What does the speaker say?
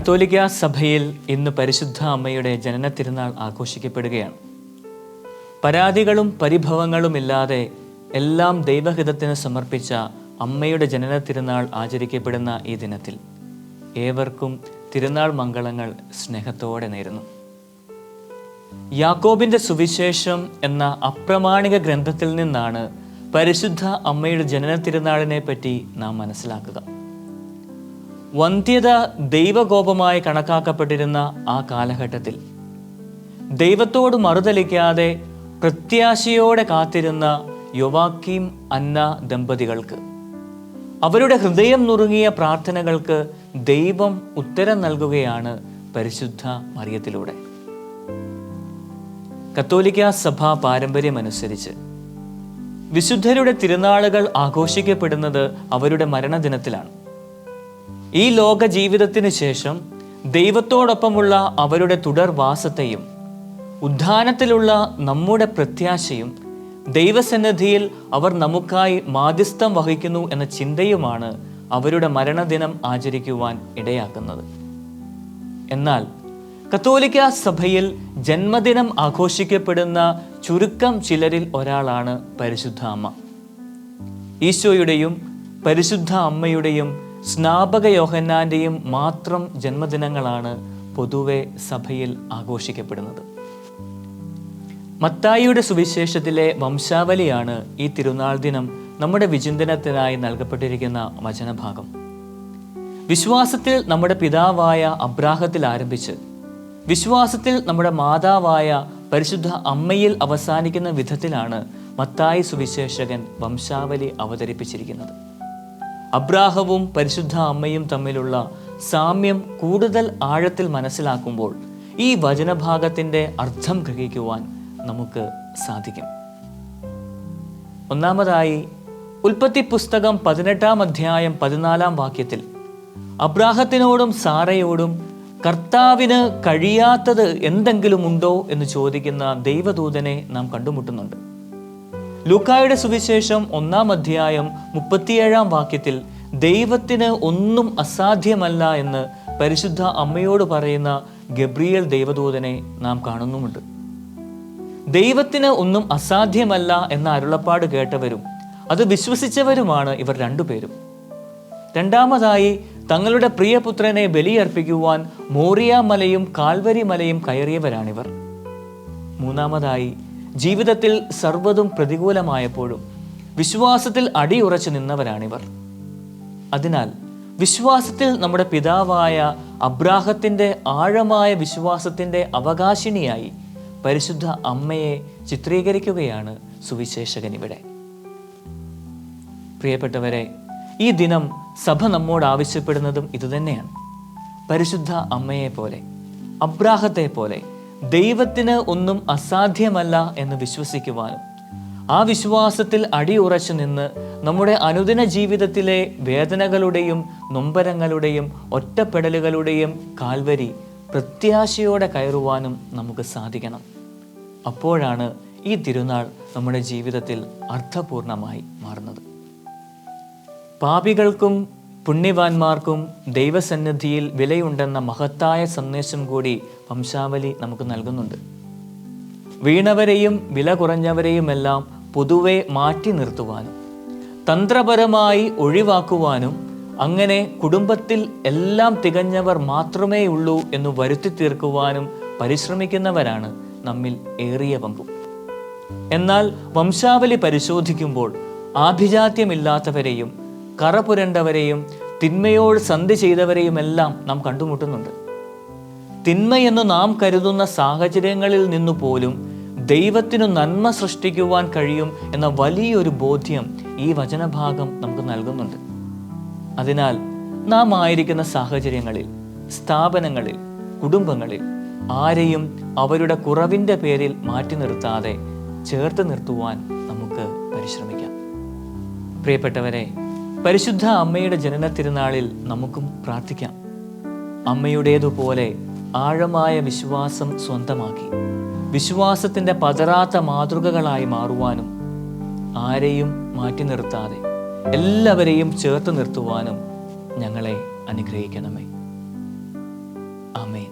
കത്തോലിക്ക സഭയിൽ ഇന്ന് പരിശുദ്ധ അമ്മയുടെ ജനന തിരുനാൾ ആഘോഷിക്കപ്പെടുകയാണ്. പരാതികളും പരിഭവങ്ങളും ഇല്ലാതെ എല്ലാം ദൈവഹിതത്തിന് സമർപ്പിച്ച അമ്മയുടെ ജനന തിരുനാൾ ആചരിക്കപ്പെടുന്ന ഈ ദിനത്തിൽ ഏവർക്കും തിരുനാൾ മംഗളങ്ങൾ സ്നേഹത്തോടെ നേരുന്നു. യാക്കോബിന്റെ സുവിശേഷം എന്ന അപ്രമാണിക ഗ്രന്ഥത്തിൽ നിന്നാണ് പരിശുദ്ധ അമ്മയുടെ ജനന തിരുനാളിനെ പറ്റി നാം മനസ്സിലാക്കുക. വന്ധ്യത ദൈവകോപമായി കണക്കാക്കപ്പെട്ടിരുന്ന ആ കാലഘട്ടത്തിൽ ദൈവത്തോട് മറുതലിക്കാതെ പ്രത്യാശയോടെ കാത്തിരുന്ന യോവാക്കീം അന്ന ദമ്പതികൾക്ക് അവരുടെ ഹൃദയം നുറുങ്ങിയ പ്രാർത്ഥനകൾക്ക് ദൈവം ഉത്തരം നൽകുകയാണ് പരിശുദ്ധ മറിയത്തിലൂടെ. കത്തോലിക്ക സഭാ പാരമ്പര്യമനുസരിച്ച് വിശുദ്ധരുടെ തിരുനാളുകൾ ആഘോഷിക്കപ്പെടുന്നത് അവരുടെ മരണദിനത്തിലാണ്. ഈ ലോക ജീവിതത്തിന് ശേഷം ദൈവത്തോടൊപ്പമുള്ള അവരുടെ തുടർവാസത്തെയും ഉദ്ധാനത്തിലുള്ള നമ്മുടെ പ്രത്യാശയും ദൈവസന്നിധിയിൽ അവർ നമുക്കായി മാധ്യസ്ഥം വഹിക്കുന്നു എന്ന ചിന്തയുമാണ് അവരുടെ മരണദിനം ആചരിക്കുവാൻ ഇടയാക്കുന്നത്. എന്നാൽ കത്തോലിക്ക സഭയിൽ ജന്മദിനം ആഘോഷിക്കപ്പെടുന്ന ചുരുക്കം ചിലരിൽ ഒരാളാണ് പരിശുദ്ധ അമ്മ. ഈശോയുടെയും പരിശുദ്ധ അമ്മയുടെയും സ്നാപക യോഹന്നാന്റെയും മാത്രം ജന്മദിനങ്ങളാണ് പൊതുവെ സഭയിൽ ആഘോഷിക്കപ്പെടുന്നത്. മത്തായിയുടെ സുവിശേഷത്തിലെ വംശാവലിയാണ് ഈ തിരുനാൾ ദിനം നമ്മുടെ വിചിന്തനത്തിനായി നൽകപ്പെട്ടിരിക്കുന്ന വചനഭാഗം. വിശ്വാസത്തിൽ നമ്മുടെ പിതാവായ അബ്രാഹത്തിൽ ആരംഭിച്ച് വിശ്വാസത്തിൽ നമ്മുടെ മാതാവായ പരിശുദ്ധ അമ്മയിൽ അവസാനിക്കുന്ന വിധത്തിലാണ് മത്തായി സുവിശേഷകൻ വംശാവലി അവതരിപ്പിച്ചിരിക്കുന്നത്. അബ്രാഹവും പരിശുദ്ധ അമ്മയും തമ്മിലുള്ള സാമ്യം കൂടുതൽ ആഴത്തിൽ മനസ്സിലാക്കുമ്പോൾ ഈ വചനഭാഗത്തിൻ്റെ അർത്ഥം ഗ്രഹിക്കുവാൻ നമുക്ക് സാധിക്കും. ഒന്നാമതായി, ഉൽപ്പത്തി പുസ്തകം 18-ാം അധ്യായം 14-ാം വാക്യത്തിൽ അബ്രാഹത്തിനോടും സാറയോടും കർത്താവിന് കഴിയാത്തത് എന്തെങ്കിലും ഉണ്ടോ എന്ന് ചോദിക്കുന്ന ദൈവദൂതനെ നാം കണ്ടുമുട്ടുന്നുണ്ട്. ലൂക്കായുടെ സുവിശേഷം 1-ാം അധ്യായം 37-ാം വാക്യത്തിൽ ദൈവത്തിന് ഒന്നും അസാധ്യമല്ല എന്ന് പരിശുദ്ധ അമ്മയോട് പറയുന്ന ഗബ്രിയേൽ ദൈവദൂതനെ നാം കാണുന്നുമുണ്ട്. ദൈവത്തിന് ഒന്നും അസാധ്യമല്ല എന്ന അരുളപ്പാട് കേട്ടവരും അത് വിശ്വസിച്ചവരുമാണ് ഇവർ രണ്ടുപേരും. രണ്ടാമതായി, തങ്ങളുടെ പ്രിയപുത്രനെ ബലിയർപ്പിക്കുവാൻ മോറിയ മലയും കാൽവരി മലയും കയറിയവരാണിവർ. മൂന്നാമതായി, ജീവിതത്തിൽ സർവ്വതും പ്രതികൂലമായപ്പോഴും വിശ്വാസത്തിൽ അടിയുറച്ചു നിന്നവരാണിവർ. അതിനാൽ വിശ്വാസത്തിൽ നമ്മുടെ പിതാവായ അബ്രാഹത്തിൻ്റെ ആഴമായ വിശ്വാസത്തിൻ്റെ അവകാശിനിയായി പരിശുദ്ധ അമ്മയെ ചിത്രീകരിക്കുകയാണ് സുവിശേഷകൻ ഇവിടെ. പ്രിയപ്പെട്ടവരെ, ഈ ദിനം സഭ നമ്മോട് ആവശ്യപ്പെടുന്നതും ഇതുതന്നെയാണ്. പരിശുദ്ധ അമ്മയെ പോലെ, അബ്രാഹത്തെ പോലെ ദൈവത്തിന് ഒന്നും അസാധ്യമല്ല എന്ന് വിശ്വസിക്കുവാനും ആ വിശ്വാസത്തിൽ അടിയുറച്ചു നിന്ന് നമ്മുടെ അനുദിന ജീവിതത്തിലെ വേദനകളുടെയും നൊമ്പരങ്ങളുടെയും ഒറ്റപ്പെടലുകളുടെയും കാൽവരി പ്രത്യാശയോടെ കയറുവാനും നമുക്ക് സാധിക്കണം. അപ്പോഴാണ് ഈ തിരുനാൾ നമ്മുടെ ജീവിതത്തിൽ അർത്ഥപൂർണമായി മാറുന്നത്. പാപികൾക്കും പുണ്യവാന്മാർക്കും ദൈവസന്നിധിയിൽ വിലയുണ്ടെന്ന മഹത്തായ സന്ദേശം കൂടി വംശാവലി നമുക്ക് നൽകുന്നുണ്ട്. വീണവരെയും വില കുറഞ്ഞവരെയുമെല്ലാം പൊതുവെ മാറ്റി നിർത്തുവാനും തന്ത്രപരമായി ഒഴിവാക്കുവാനും അങ്ങനെ കുടുംബത്തിൽ എല്ലാം തികഞ്ഞവർ മാത്രമേ ഉള്ളൂ എന്ന് വരുത്തി തീർക്കുവാനും പരിശ്രമിക്കുന്നവരാണ് നമ്മിൽ ഏറിയ പങ്കും. എന്നാൽ വംശാവലി പരിശോധിക്കുമ്പോൾ ആഭിജാത്യമില്ലാത്തവരെയും കറപുരണ്ടവരെയും തിന്മയോട് സന്ധി ചെയ്തവരെയുമെല്ലാം നാം കണ്ടുമുട്ടുന്നുണ്ട്. തിന്മയെന്ന് നാം കരുതുന്ന സാഹചര്യങ്ങളിൽ നിന്നു പോലും ദൈവത്തിനു നന്മ സൃഷ്ടിക്കുവാൻ കഴിയും എന്ന വലിയൊരു ബോധ്യം ഈ വചനഭാഗം നമുക്ക് നൽകുന്നുണ്ട്. അതിനാൽ നാം ആയിരിക്കുന്ന സാഹചര്യങ്ങളിൽ, സ്ഥാപനങ്ങളിൽ, കുടുംബങ്ങളിൽ ആരെയും അവരുടെ കുറവിൻ്റെ പേരിൽ മാറ്റി നിർത്താതെ ചേർത്ത് നിർത്തുവാൻ നമുക്ക് പരിശ്രമിക്കാം. പ്രിയപ്പെട്ടവരെ, പരിശുദ്ധ അമ്മയുടെ ജനന തിരുനാളിൽ നമുക്കും പ്രാർത്ഥിക്കാം. അമ്മയുടേതുപോലെ ആഴമായ വിശ്വാസം സ്വന്തമാക്കി വിശ്വാസത്തിൻ്റെ പതറാത്ത മാതൃകകളായി മാറുവാനും ആരെയും മാറ്റി നിർത്താതെ എല്ലാവരെയും ചേർത്ത് നിർത്തുവാനും ഞങ്ങളെ അനുഗ്രഹിക്കണമേ. ആമേൻ.